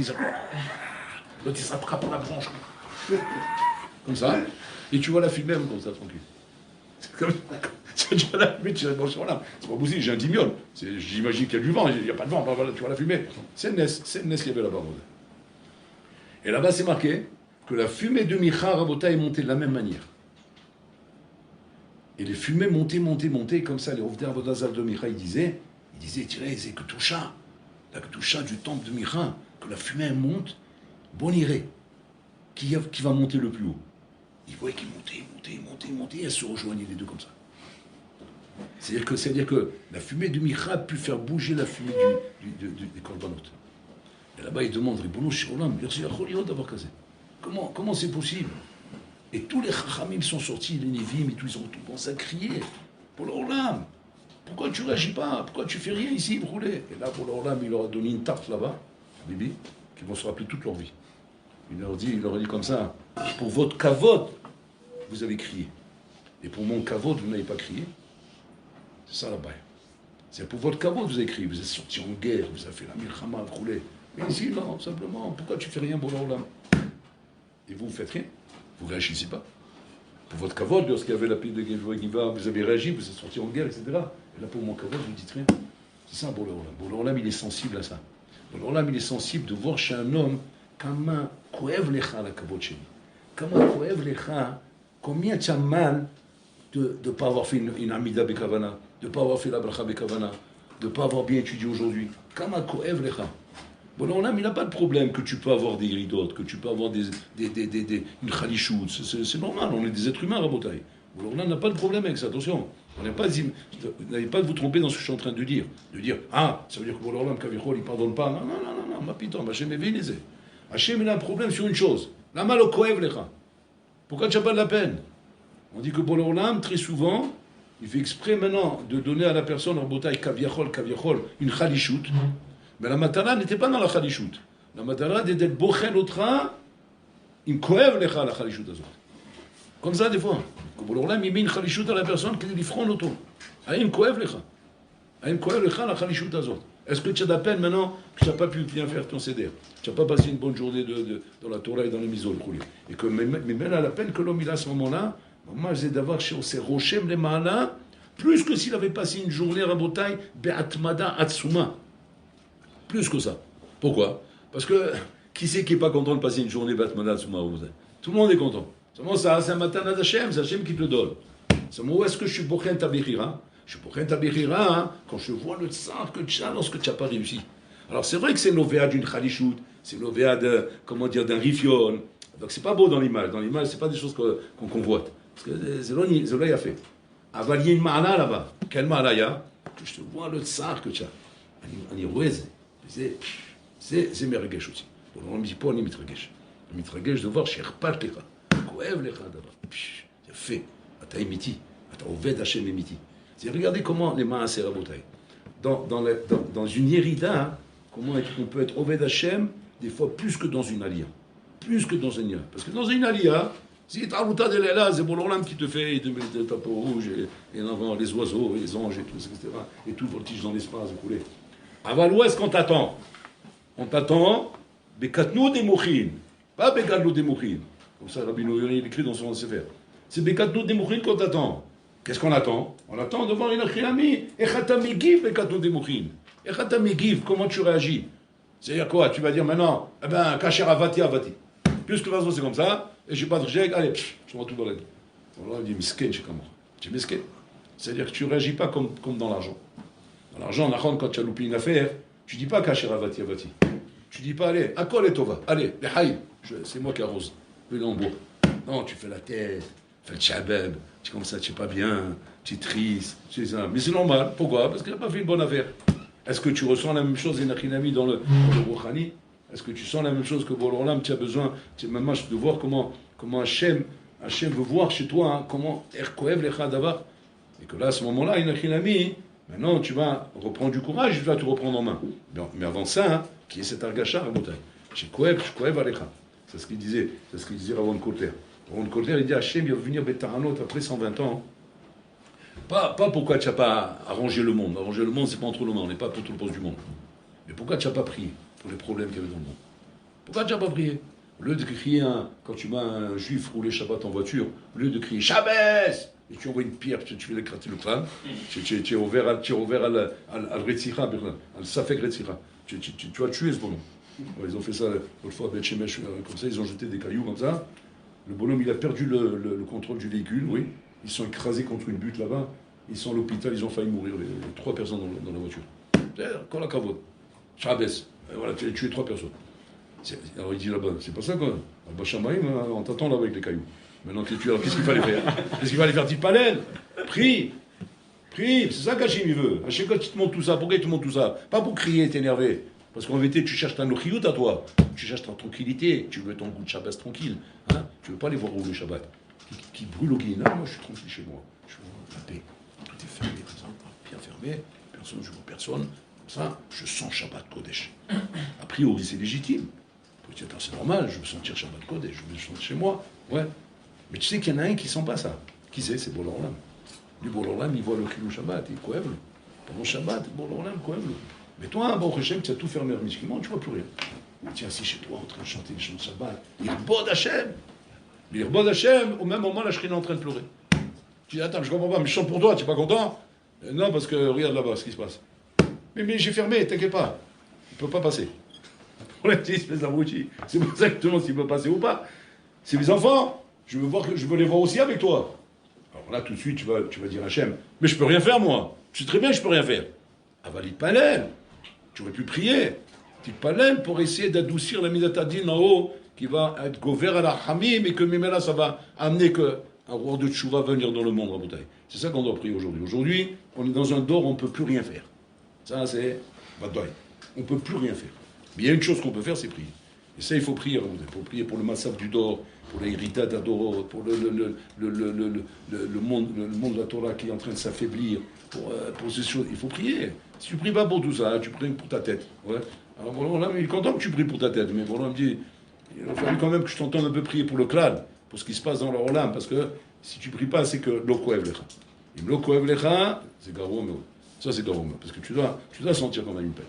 l'autre, il s'attrape la branche. Comme ça. Et tu vois la fumée même comme ça, tranquille. C'est comme ça. Tu vois la fumée, tu dis, bon, c'est pas possible, j'ai un dimion. J'imagine qu'il y a du vent, il n'y a pas de vent, voilà, tu vois la fumée. C'est le Nes qu'il y avait là-bas. Et là-bas, c'est marqué que la fumée de Micha Rabota est montée de la même manière. Et les fumées montaient, comme ça, les Ovdei Avodazal de Micha, il disait, tirez, c'est que toucha, la toucha du temple de Micha, que la fumée monte, bon iré, qui va monter le plus haut. Il voyait qu'il montait, et elles se rejoignaient les deux comme ça. C'est-à-dire que la fumée de Micha a pu faire bouger la fumée des korbanot. Et là-bas, il demande, Ribono Shirolam, d'avoir casé. Comment c'est possible? Et tous les chachamim sont sortis, les Névim et tout, ils ont tout commencé à crier pour l'Olam. Pourquoi tu ne réagis pas? Pourquoi tu fais rien ici, brûlé? Et là, pour l'Olam, il leur a donné une tarte là-bas, Bibi, qui vont se rappeler toute leur vie. Il leur a dit comme ça, pour votre kavod, vous avez crié. Et pour mon kavod, vous n'avez pas crié. C'est ça là-bas. C'est pour votre kavod, vous avez crié. Vous êtes sortis en guerre, vous avez fait la milchama, brûlé. Mais ici, non, simplement, pourquoi tu fais rien pour l'Olam? Et vous faites rien? Vous ne réagissez pas. Pour votre kavod, lorsqu'il y avait la pile de Giva, vous avez réagi, vous êtes sortis en guerre, etc. Et là, pour mon kavod, vous ne dites rien. C'est ça, pour l'Olam. Pour l'Olam, il est sensible à ça. Pour l'Olam, il est sensible de voir chez un homme comment koev lecha la kavod chez lui. Comment koev lecha, combien tu as mal de ne pas avoir fait une amida bekavana, de ne pas avoir fait la bracha bekavana, de ne pas avoir bien étudié aujourd'hui. Kama koev lecha. Bon, là, il n'a pas de problème que tu peux avoir des ridotes, que tu peux avoir une khalichout. C'est normal, on est des êtres humains, Rabotai. Bon, là, on n'a pas de problème avec ça, attention. Vous n'allez pas vous tromper dans ce que je suis en train de dire. De dire, ah, ça veut dire que Boulorlam Kavichol, il ne pardonne pas. Non, ma piton, Hachem est vénisé. Hachem, il a un problème sur une chose. La malo koev lecha. Pourquoi tu n'as pas de la peine? On dit que Boulorlam, très souvent, il fait exprès maintenant de donner à la personne en bataille kaviachol, une khalichout. Mais la matana n'était pas dans la khalichout. La matana était d'être bochen au train, il koev lecha la khalichout azot. Comme ça, des fois. Comme Boulorlam, il met une khalichout à la personne qui lui fronde autour. Aïm koev lecha. Aïm koev lecha la khalichout azot. Est-ce que tu as de la peine maintenant que tu n'as pas pu bien faire ton seder? Tu n'as pas passé une bonne journée dans la Torah et dans les misos, et que même à la peine que l'homme il a à ce moment-là, moi j'ai d'avoir chez Rochem les malins, plus que s'il avait passé une journée à Rabotai, Be'atmada Atsuma. Plus que ça. Pourquoi? Parce que qui c'est qui n'est pas content de passer une journée Be'atmada Atsuma? Tout le monde est content. Seulement ça, c'est un matin d'Hachem, c'est Hachem qui te le donne. Seulement où est-ce que je suis bochen tabechira? Je suis bochen tabechira quand je vois le tsar que tu as lorsque tu n'as pas réussi. Alors c'est vrai que c'est l'ovéa d'une khalichout, c'est l'ovéa d'un rifion. Donc c'est pas beau dans l'image. Dans l'image, c'est pas des choses qu'on convoite. Parce que c'est là, il a fait. Aval, il y a une ma'ala là-bas. Quelle ma'ala il y a? Que je te vois le tsar que tu as. C'est mergesh aussi. On ne dit pas, on est mitregesh. Mitregesh de voir, sherpat lecha, koev lecha d'abord. C'est fait. Ata imiti. Ata oved Hashem imiti. Regardez comment les mains à Rabotai. Dans une Yerida, comment on peut être Oved Hashem, des fois plus que dans une Aliyah. Plus que dans une Aliyah. Parce que dans une Aliyah, si tu as de l'Ela, c'est Boulorlam qui te fait, il te met le tapot rouge, et avant les oiseaux, et les anges, et tout, etc. Et tout voltige dans l'espace, écoulé. Aval, où est-ce qu'on t'attend? On t'attend, Bekatnou des Mouchin. Pas Bekatnou des Mouchin. Comme ça, Rabbi Nouri, il écrit dans son Sefer. C'est Bekatnou des Mouchin qu'on t'attend. Qu'est-ce qu'on attend? On attend devant une achinami. Echata megiv bekatnou des mouchin. Echata megiv, comment tu réagis? C'est-à-dire quoi? Tu vas dire maintenant, eh ben, kacher avati. Puisque de toute façon c'est comme ça, et j'ai pas de reject, allez, je te vois tout dans la vie. Alors il dit, misken, c'est comment? Tu es misken. C'est-à-dire que tu réagis pas comme dans l'argent. Dans l'argent, quand tu as loupé une affaire, tu dis pas kacher avati. Tu dis pas, allez, akol et tova, allez, les haïm, c'est moi qui arrose, le lambeau. Non, tu fais la tête. Fais le tchabeb, tu es comme ça, tu n'es pas bien, tu es triste, tu sais ça. Mais c'est normal, pourquoi? Parce qu'il n'a pas fait une bonne affaire. Est-ce que tu ressens la même chose, Enachinami, dans le Rouhani? Est-ce que tu sens la même chose que Boulorlam? Tu as besoin, même de voir comment Hachem veut voir chez toi, hein, comment Erkoev lecha davar. Et que là, à ce moment-là, Enachinami, maintenant tu vas reprendre du courage, tu vas te reprendre en main. Mais avant ça, hein, qui est cet argacha, Rabotai? Chez Koev alecha. C'est ce qu'il disait Ravon Kotler. Ron Kotler, il dit Hachem, il va venir Betaranot après 120 ans. Pas pourquoi tu n'as pas arrangé le monde. Arranger le monde, c'est pas entre nos mains, on n'est pas pour tout le poste du monde. Mais pourquoi tu n'as pas prié pour les problèmes qu'il y avait dans le monde? Pourquoi tu n'as pas prié? Au lieu de crier, quand tu vois un juif rouler Shabbat en voiture, au lieu de crier Shabbos, et tu envoies une pierre, tu fais l'éclater le crâne, tu es ouvert à Retzicha, à Safek Retzicha. Tu vas tuer ce bonhomme. Ouais, ils ont fait ça l'autre fois à Beth Shemesh, comme ça, ils ont jeté des cailloux comme ça. Le bonhomme, il a perdu le contrôle du véhicule, oui. Ils sont écrasés contre une butte là-bas. Ils sont à l'hôpital, ils ont failli mourir, les 3 personnes dans la voiture. Quand la cavote, Chabès, voilà, tu as tué 3 personnes. Alors il dit là-bas, c'est pas ça quoi. Bachamaïm, on t'attend là avec les cailloux. Maintenant tu es tué, alors qu'est-ce qu'il fallait faire? Qu'est-ce qu'il fallait faire? Tipalel, prie, c'est ça qu'Hachem il veut. Hachem, quand tu te montres tout ça, pourquoi tu te montres tout ça? Pas pour crier et t'énerver. Parce qu'en vérité, tu cherches ta nochiout à toi. Tu cherches ta tranquillité. Tu veux ton goût de Shabbat tranquille. Hein? Tu veux pas les voir rouler Shabbat. Qui brûle au guinard. Moi, je suis tranquille chez moi. Je veux la paix. Tout est fermé, par exemple. Bien fermé. Personne, je vois personne. Comme ça, je sens Shabbat Kodesh. A priori, c'est légitime. C'est normal, je veux sentir Shabbat Kodesh. Je veux le sentir chez moi. Ouais. Mais tu sais qu'il y en a un qui sent pas ça. Qui c'est? C'est Boulorlam. Lui, Boulorlam, il voit le Kilou Shabbat. Il coève. Pendant Shabbat, Boulorlam coève. Mais toi, bon, Hachem, tu as tout fermé hermétiquement, tu ne vois plus rien. Tu es assis chez toi en train de chanter les chants de Shabbat. Irbod Hachem. Irbod Hachem, au même moment, la Shrina est en train de pleurer. Tu dis, attends, je ne comprends pas, mais je chante pour toi, tu n'es pas content? Non, parce que regarde là-bas ce qui se passe. Mais j'ai fermé, t'inquiète pas. Il ne peut pas passer. Pour les petits espèces d'abrutis. C'est pour ça que tout le monde s'il peut passer ou pas. C'est mes enfants. Je veux les voir aussi avec toi. Alors là, tout de suite, tu vas dire Hachem, mais je peux rien faire, moi. Je sais très bien que je peux rien faire. Avalit Palel. Tu aurais pu prier. Tu Palel pour essayer d'adoucir la Midatadine en haut, qui va être gover à la Hamim, et que même là, ça va amener qu'un roi de Tchouva va venir dans le monde, Rabotai. C'est ça qu'on doit prier aujourd'hui. Aujourd'hui, on est dans un dor où on ne peut plus rien faire. Ça, c'est Badoy. On ne peut plus rien faire. Mais il y a une chose qu'on peut faire, c'est prier. Et ça, il faut prier, Rabotai. Il faut prier pour le massacre du dor, pour l'héritage d'Adoro, pour le monde de la Torah qui est en train de s'affaiblir, pour ces choses. Il faut prier. Si tu pries pas pour tout ça, tu pries pour ta tête. Ouais. Alors voilà, il est content que tu pries pour ta tête, mais voilà, il me dit, il a fallu quand même que je t'entende un peu prier pour le clan, pour ce qui se passe dans leur âme, parce que si tu pries pas, c'est que l'oko evlecha. Et l'oko evlecha, c'est garo, ça c'est garo, parce que tu dois sentir quand même une peine.